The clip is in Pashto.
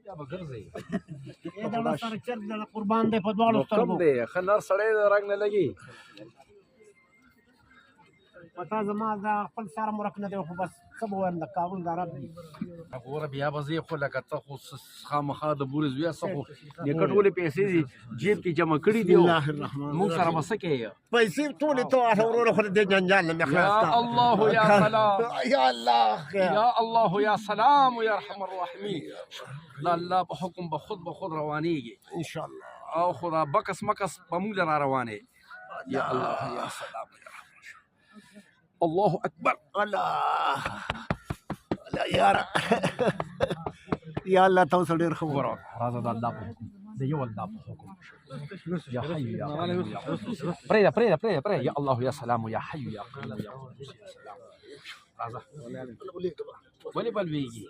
یا به ګرځي دا سره چرګ د قربان دی په دواړو سترګو کم دی ښه نر سړی د رنګ نه لګي پتا زما دا خپل سره مرک نه دی خو بس څه به وایم د کابل د عرب دي ګوره بیا به زه خو لکه ته خو خامخا د بورې زویه څه خو نیکه ټولې پیسې دي جیب کې جمع کړي دي موږ سره به څه کوې پیسې ټولې ته واخله ورونه خو د دې جنجال نه مې خلاص یا الله یا سلام یا الله یا الله یا سلام یا ارحم الراحمین دا الله په حکم به خود روانېږي ان شاء الله او خدا بکس مکس به موږ له را روانې یا الله یا سلام یا رحم الله اکبر الله یا یا الله تاسو ډېر ښه ګوره راځه د الله په حکم د یو الله په حکم یا حي یا قیوم یا پرېږده یا الله یا سلام یا حي یا قیوم یا قدوس یا سلام راځه ولې بل ویږي